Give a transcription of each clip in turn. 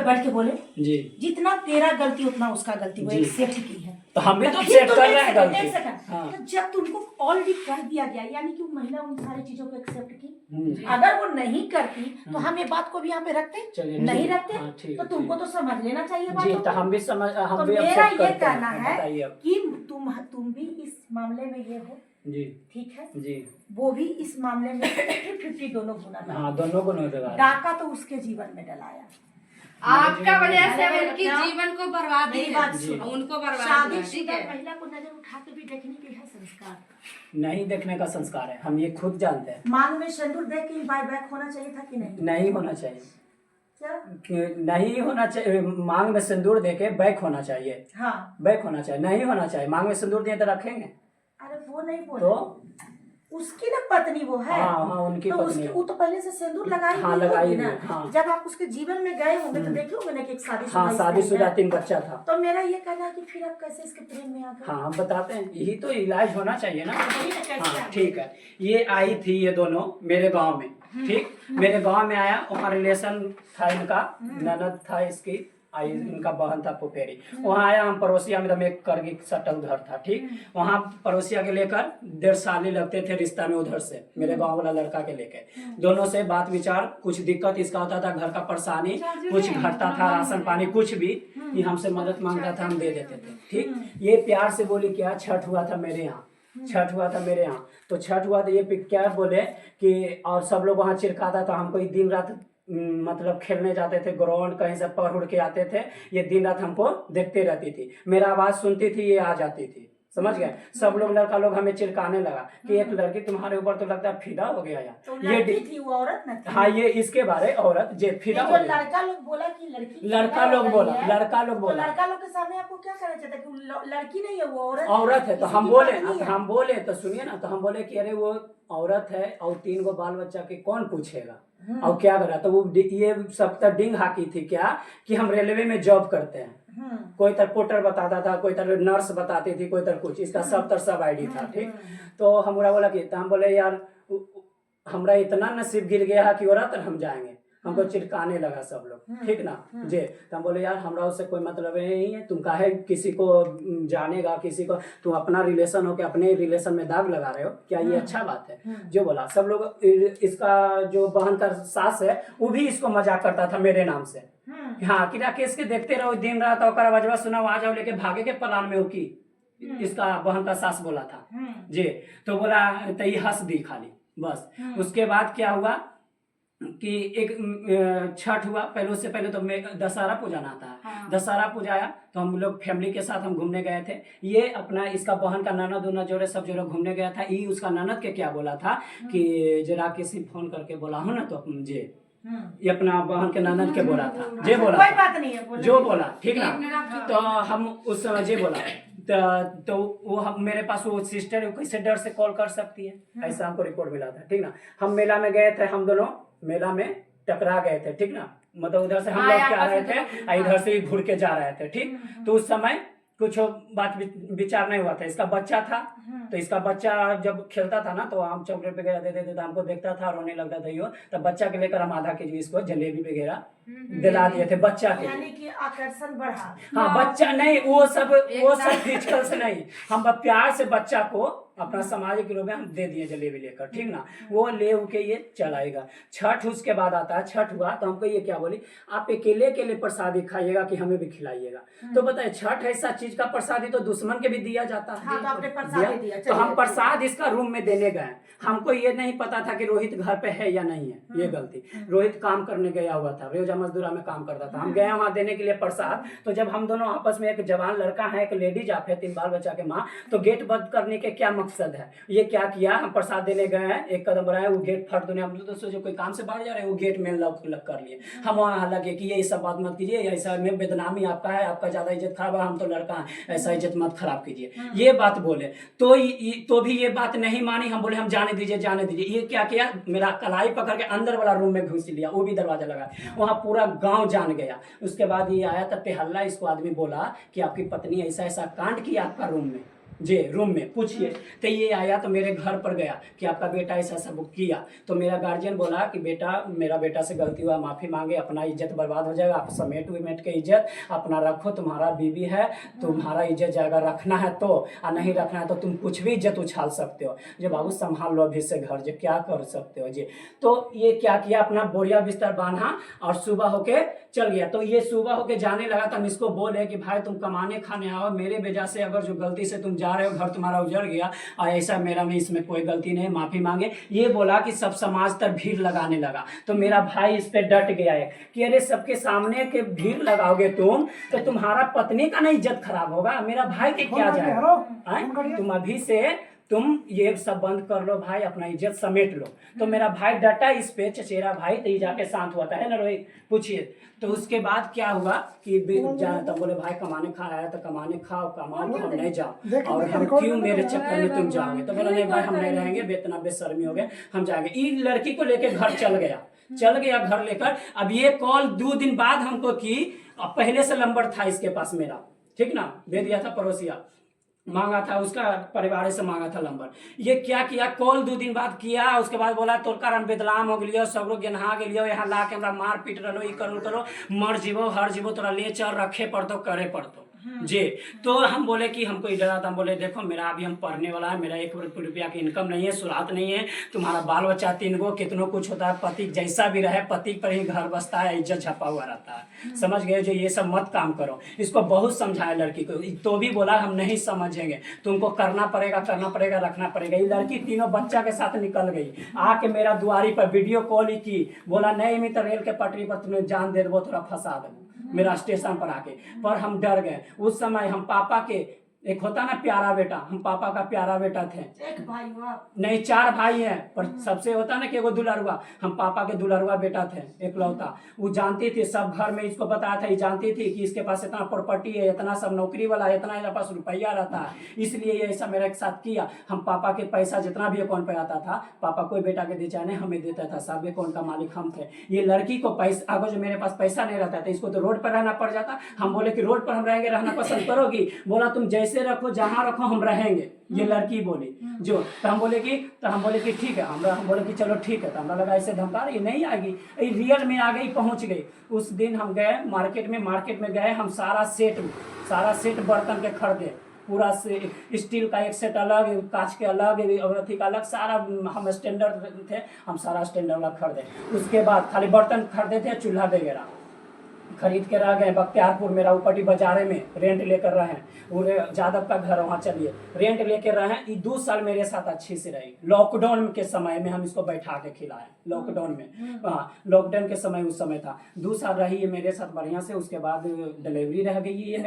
बैठ के बोले जी जितना तेरा गलती उतना उसका गलती, वो जी। एक सेठ की है। तो हम भी तो फिर सेट तो कर एक रहे हैं सेकंड, गलती। एक सेकंड। हाँ। तो जब तुमको ऑलरेडी कह दिया गया, यानी कि वो महिला उन सारी चीजों को एक्सेप्ट की। जी। अगर वो नहीं करती तो हम ये बात को भी यहाँ पे रखते, चलिए नहीं ठीक है। रखते। हाँ, ठीक तो है, तुमको ठीक तो समझ लेना चाहिए जी। बातों तो को। हम भी समझ, हम तो भी मेरा एक्सेप्ट ये करते कहना हैं। है बताइए अब। कि तुम भी इस मामले में ये हो, जी ठीक है, जी। वो भी इस मामले में 50-50 दोनों गुना। हाँ, दोनों को नहीं लगा। डाका तो उसके जीवन में डलाया, आपका वजह से अरे उनकी बताओ। जीवन को बर्बादी मेरी है, बात सुनो, उनको बर्बाद हुआ, ठीक शादीशुदा है। महिला को नजर उठा के भी देखने की है संस्कार। नहीं देखने का संस्कार है, हम ये खुद जानते हैं। मांग में सिंदूर देख के बाय बैक होना चाहिए था कि नहीं? नहीं होना चाहिए, क्या? नहीं होना चाहिए। मांग में सिंदूर देके बैक होना चाहिए। हाँ, बैक होना चाहिए, नहीं होना चाहिए। मांग में सिंदूर दिए तो रखेंगे। अरे वो नहीं बोले तो उसकी ना पत्नी वो है। हाँ हाँ, उनकी तो पत्नी उसकी है। वो तो पहले से सिंदूर लगाई हाँ, हुई लगाई होगी हुई ना। है, हाँ। जब आप उसके जीवन में गए होंगे तो देखे होंगे ना कि एक शादीशुदा हाँ, शादीशुदा 3 बच्चा था। तो मेरा ये कहना है कि फिर आप कैसे इसके प्रेम में आ गए? हाँ, हम बताते हैं, यही तो इलाज होना चाहिए ना। वही ना, कैसे आ हाँ, गए? ठीक है। ये आई थी, ये दोनों मेरे गांव में, ठीक। मेरे गांव में आया, वहाँ रिलेशन था इनका, ननद था इसकी, आई इनका बहन था पुपेरी। वहाँ आया, हम पड़ोसिया में एक करगी सटल घर था, ठीक। वहाँ पड़ोसिया के लेकर 1.5 साल ही लगते थे रिश्ता में, उधर से मेरे गांव वाला लड़का के लेके। दोनों से बात विचार, कुछ दिक्कत इसका होता था, घर का परेशानी, कुछ घटता था, राशन पानी कुछ भी, ये हमसे मदद मांगता था, हम दे देते थे, ठीक। ये प्यार से बोली क्या, छठ हुआ था मेरे यहाँ, छठ हुआ था मेरे यहाँ। तो छठ हुआ तो ये क्या बोले कि, और सब लोग वहाँ चिरकाता था हमको, दिन रात मतलब खेलने जाते थे, ग्राउंड कहीं से पढ़ उड़ के आते थे, ये दिन रात हमको देखते रहती थी, मेरा आवाज सुनती थी, ये आ जाती थी, समझ गए। सब लोग, लड़का लोग हमें चिरकाने लगा कि एक लड़की तुम्हारे ऊपर तो लगता है फिदा हो गया यार। तो ये लड़की थी, वो औरत न थी? हाँ, ये इसके बारे औरत जे फिदा नहीं, हो जो गया। लड़का लोग बोला कि लड़की, लड़का लोग बोला, लड़का लोग तो बोला, लड़का लोग के सामने आपको क्या कहना चाहता है कि लड़की नहीं है, वो औरत औरत है। तो किसी हम की बोले, पत्नी है। हम बोले तो सुनिए ना, तो हम बोले कि अरे वो औरत है और 3 गो बाल बच्चा के कौन पूछेगा, और क्या करा। तो वो ये सब तक डिंग हाकी थी क्या कि हम रेलवे में जॉब करते हैं। कोई तर पोर्टर बताता था, कोई तर नर्स बताती थी, कोई तर कुछ, इसका सब तर सब आईडी था, ठीक। तो हमरा बोला कि, तो हम बोले यार हमरा इतना नसीब गिर गया है कि औरत हम जाएंगे, हमको चिढ़काने लगा सब लोग, ठीक ना जे। तो हम बोले यार हमरा उससे कोई मतलब नहीं है, तुम काहे किसी को जानेगा, किसी को, तुम अपना रिलेशन हो के अपने रिलेशन में दाग लगा रहे हो क्या, ये अच्छा बात है जो बोला। सब लोग, इसका जो बहन का सास है वो भी इसको मजाक करता था मेरे नाम से, हाँ कि राकेश के देखते रहो दिन रात, और बजवा सुना आ जाओ लेके भागे के प्लान में हो की, इसका बहन का सास बोला था जी। तो बोला तो ये हंस दी खाली बस। उसके बाद क्या हुआ कि एक छठ हुआ, पहले उससे पहले तो दशहरा पूजा ना था। हाँ। दशहरा पूजा आया तो हम लोग फैमिली के साथ हम घूमने गए थे। ये अपना इसका बहन का ननद उनद जोड़े सब जोड़े घूमने गया था। ये उसका ननद के क्या बोला था कि जरा किसी फोन करके बोला हो ना, तो जे ये अपना बहन के ननद के बोला था, जे बोला कोई बात नहीं है, जो बोला, ठीक ना। तो हम उस समय जे बोला तो वो हम, मेरे पास वो सिस्टर कैसे डर से कॉल कर सकती है, ऐसा हमको रिपोर्ट मिला था, ठीक ना। हम मेला में गए थे, हम दोनों मेला में टकरा गए थे, ठीक ना। मतलब उधर से हम लोग आ रहे थे, इधर से घूर के जा रहे थे, ठीक। तो उस समय कुछ बात विचार नहीं हुआ था। इसका बच्चा था, तो इसका बच्चा जब खेलता था ना, तो हम चॉकलेट वगैरह देते थे, तो हमको देखता था, रोने लगता था यो, तब बच्चा के लेकर हम आधा केजी इसको जलेबी वगैरह दिला दिए थे बच्चा के, यानी कि आकर्षण बढ़ा। हाँ, बच्चा नहीं, वो सब फिजिकल से नहीं, हम प्यार से बच्चा को अपना सामाजिक रूप में हम दे दिए जलेबी लेकर, ठीक ना। वो ले के ये चलाएगा। छठ उसके बाद आता है, छठ हुआ तो हमको ये क्या बोली, आप अकेले अकेले प्रसादी खाइएगा कि हमें भी खिलाइएगा। तो बताए, छठ ऐसा चीज का प्रसादी तो दुश्मन के भी दिया जाता है। हाँ, तो आपने प्रसाद दिया। तो हम प्रसाद इसका रूम में देने गए, हमको ये नहीं पता था कि रोहित घर पे है या नहीं है, ये गलती। रोहित काम करने गया हुआ था, रोजा मजदूरा में काम करता था। हम गए वहां देने के लिए प्रसाद। तो जब हम दोनों आपस में, एक जवान लड़का है, एक लेडीज आप है, 3 बाल बच्चा के माँ, तो गेट बंद करने के क्या मकसद है, ये क्या किया, हम प्रसाद देने गए हैं, एक कदम बढ़ाए, वो गेट फट दुनिया, हम तो सोचे कोई काम से बाहर जा रहे हैं, वो गेट में लॉक कर लिए। हम वहाँ लगे कि ये सब बात मत कीजिए, ऐसा में बदनामी आपका है, आपका ज्यादा इज्जत खराब है, हम तो लड़का है, ऐसा इज्जत मत खराब कीजिए, ये बात बोले। तो भी ये बात नहीं मानी। हम बोले हम जाने दीजिए, जाने दीजिए। ये क्या किया, मेरा कलाई पकड़ के अंदर वाला रूम में घुस लिया, वो भी दरवाजा लगा, वहाँ पूरा गांव जान गया। उसके बाद ये आया तब पे हल्ला, इसको आदमी बोला कि आपकी पत्नी ऐसा ऐसा कांड किया आपका रूम में, जी रूम में पूछिए। तो ये आया तो मेरे घर पर गया कि आपका बेटा ऐसा सब किया, तो मेरा गार्जियन बोला कि बेटा मेरा बेटा से गलती हुआ, माफ़ी मांगे, अपना इज्जत बर्बाद हो जाएगा, आप समेट विमेट के इज्जत अपना रखो, तुम्हारा बीवी है, तुम्हारा इज्जत जाएगा, रखना है तो, और नहीं रखना है तो तुम कुछ भी इज्जत उछाल सकते हो। जो बाबू संभाल लो अभी से घर, जो क्या कर सकते हो जी। तो ये क्या किया, अपना बोरिया बिस्तर बांधा और सुबह होके चल गया। तो ये सुबह होके जाने लगा तो हम इसको बोले कि भाई तुम कमाने खाने आओ, मेरे वजह से अगर जो गलती से तुम जा रहे हो घर तुम्हारा उजड़ गया, और ऐसा मेरा में इसमें कोई गलती नहीं, माफी मांगे। ये बोला कि सब समाज तर भीड़ लगाने लगा। तो मेरा भाई इस पे डट गया है कि अरे सबके सामने के भीड़ लगाओगे तुम तो तुम्हारा पत्नी का ना इज्जत खराब होगा, मेरा भाई के क्या जाएगा। तुम अभी से तुम ये सब बंद कर लो भाई, अपना इज्जत समेट लो। तो मेरा भाई डटा इस पे, चचेरा भाई, तो ये जाके शांत हुआ था, है ना रोहित, पूछिए। तो उसके बाद क्या हुआ कि तब बोले भाई कमाने खा आया तो कमाने खाओ, कमाओ, हम नहीं जाओ, और हम क्यों मेरे चक्कर में तुम जाओगे। तो बोला नहीं भाई हम नहीं रहेंगे, बेतना बेशर्मी हो गए, हम जाएंगे। ये लड़की को लेके घर चल गया घर लेकर। अब ये कॉल 2 दिन बाद हमको की, पहले से नंबर था इसके पास मेरा, ठीक ना, दे दिया था, पड़ोसिया मांगा था, उसका परिवार से मांगा था नंबर। ये क्या किया, कॉल 2 दिन बाद किया, उसके बाद बोला तोर कारण बेदलाम हो गलियो, सब लोग गेनहा गलियो, यहाँ ला के हमरा मार पीट रहो, ई करो मर जीवो हर जीवो, तोरा ले चल, रखे पड़तो, करे पड़तो जी। तो हम बोले कि हमको इधर आता, हम बोले देखो मेरा अभी हम पढ़ने वाला है, मेरा 1 रुपया की इनकम नहीं है, सुरात नहीं है, तुम्हारा बाल बच्चा 3 गो, कितनों कुछ होता है, पति जैसा भी रहे पति पर ही घर बसता है, इज्जत छपा हुआ रहता है, समझ गए जो, ये सब मत काम करो। इसको बहुत समझाया लड़की को, तो भी बोला हम नहीं समझेंगे, तुमको करना पड़ेगा, रखना पड़ेगा। ये लड़की तीनों बच्चा के साथ निकल गई, आके मेरा दुआरी पर वीडियो कॉल ही की, बोला नहीं मैं तो रेल के पटरी पर तुम्हें जान दे देवो, थोड़ा फंसा देवो मेरा स्टेशन पर आके। पर हम डर गए उस समय। हम पापा के एक होता ना प्यारा बेटा, हम पापा का प्यारा बेटा थे। एक भाई हुआ नहीं 4 भाई हैं, पर सबसे होता ना कि एगो दुलरुआ, हम पापा के दुलरुआ बेटा थे एकलौता। वो जानती थी, सब घर में इसको बताया था, ये जानती थी कि इसके पास इतना प्रॉपर्टी है, इतना सब नौकरी वाला है, इतना इसके पास रुपया रहता है, इसलिए ये ऐसा मेरे साथ किया। हम पापा के पैसा जितना भी अकाउंट पे आता था, पापा कोई बेटा के दे चाहे नहीं हमें देता था, सब अकाउंट का मालिक हम थे। ये लड़की को पैसा, अगर जो मेरे पास पैसा नहीं रहता था, इसको तो रोड पर रहना पड़ जाता। हम बोले कि रोड पर हम रहेंगे, रहना पसंद करोगी, बोला तुम जैसे रखो, जहां रखो, हम रहेंगे। ये लड़की बोली जो, तो हम बोले कि ठीक है, हम बोले कि चलो ठीक है। तो हमरा लगा ऐसे धमका रही नहीं आएगी, रियल में आ गई, पहुंच गई। उस दिन हम गए मार्केट में गए, हम सारा सेट बर्तन के खरीदे, पूरा से स्टील का एक सेट अलग, कांच के अलग, अथी का अलग, सारा हम स्टैंडर्ड थे, हम सारा स्टैंडर्ड वाला खरीदे। उसके बाद खाली बर्तन खरीदे थे, चूल्हा वगैरह खरीद के रह गए। बख्तियारपुर मेरा ऊपरी बाजारे में रेंट लेकर रहे, पूरे जादव का घर वहाँ चलिए रेंट लेकर रहे। 2 साल मेरे साथ अच्छी से रही। लॉकडाउन के समय में हम इसको बैठा के खिलाए, लॉकडाउन में, हाँ लॉकडाउन के समय उस समय था। 2 साल रही है मेरे साथ बढ़िया से। उसके बाद डिलीवरी रह गई ये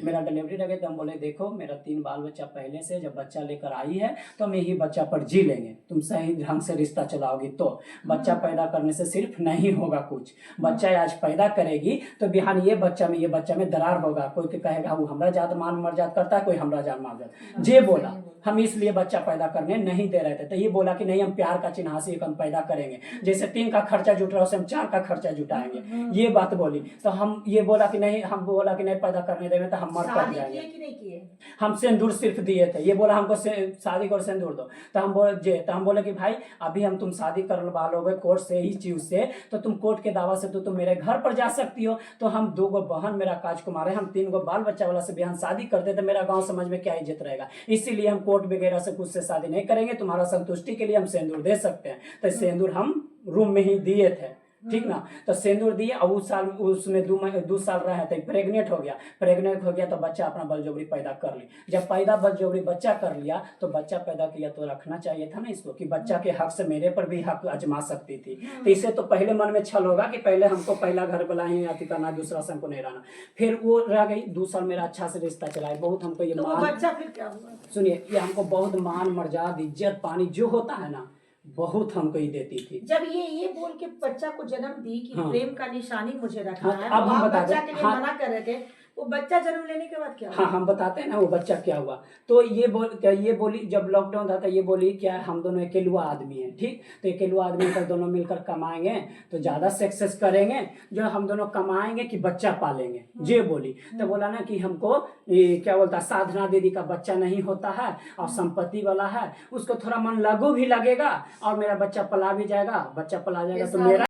मेरा डिलीवरी रह गई। तो हम बोले देखो मेरा 3 बाल बच्चा पहले से, जब बच्चा लेकर आई है तो हम यही बच्चा पर जी लेंगे, तुम सही ढंग से रिश्ता चलाओगी तो। बच्चा पैदा करने से सिर्फ नहीं होगा कुछ, बच्चा आज पैदा करेगी तो बिहान ये बच्चा में दरार होगा। कोई कहेगा वो हमरा जात मान मर्जात करता है, कोई हमरा जात मार जात, जे बोला हम इसलिए बच्चा पैदा करने नहीं दे रहे थे। तो ये बोला कि नहीं हम प्यार का चिन्हासी हम पैदा करेंगे, जैसे 3 का खर्चा जुट रहा है हम 4 का खर्चा जुटाएंगे, ये बात बोली। तो हम ये बोला कि नहीं, हम बोला कि नहीं पैदा करने देंगे तो हम मर कर जाएंगे। हम सिंदूर सिर्फ दिए थे, ये बोला हमको शादी कर सिंदूर दो। तो हम बोले कि भाई अभी हम तुम शादी करवा लोगे कोर्ट से ही चीज से, तो तुम कोर्ट के दावा से तो तुम मेरे घर पर जा सकती हो। तो हम 2 गो बहन मेरा काजकुमार है, हम 3 गो बाल बच्चा वाला से बिहान शादी करते थे, मेरा गांव समाज में क्या इज्जत रहेगा, इसीलिए हम कोर्ट वगैरह से कुछ से शादी नहीं करेंगे, तुम्हारा संतुष्टि के लिए हम सिंदूर दे सकते हैं। तो सिंदूर हम रूम में ही दिए थे, ठीक ना। तो सिंदूर दिए और उस साल उसमें 2 साल रहे थे, प्रेग्नेंट हो गया तो बच्चा अपना बलजोबरी पैदा कर ली। जब बलजोबरी बच्चा कर लिया तो बच्चा पैदा किया तो रखना चाहिए था ना इसको, कि बच्चा के हक से मेरे पर भी हक आजमा सकती थी। तो इससे तो पहले मन में छल होगा कि पहले हमको पहला घर बुलाएं या करना, दूसरा से हमको नहीं रहना। फिर वो रह गई। 2 साल मेरा अच्छा से रिश्ता चला है, बहुत हमको ये बच्चा फिर क्या हुआ सुनिए, ये हमको बहुत मान मर्यादा इज्जत पानी जो होता है ना बहुत हमको ही देती थी। जब ये बोल के बच्चा को जन्म दी कि हाँ। प्रेम का निशानी मुझे रखना हाँ, है, अब हम आप बता बच्चा दें, के लिए हाँ। मना कर रहे थे, वो बच्चा जन्म लेने के बाद क्या हाँ हम बताते हैं ना वो बच्चा क्या हुआ। तो ये बोली जब लॉकडाउन था तो ये बोली क्या हम दोनों अकेलुआ आदमी हैं, ठीक, तो अकेलुआ आदमी का दोनों मिलकर कमाएंगे तो ज्यादा सक्सेस करेंगे, जो हम दोनों कमाएंगे कि बच्चा पालेंगे, ये बोली। तो बोला ना कि हमको क्या बोलता है, साधना दीदी का बच्चा नहीं होता है और संपत्ति वाला है, उसको थोड़ा मन लघु भी लगेगा और मेरा बच्चा पला भी जाएगा, बच्चा पला जाएगा तो मेरा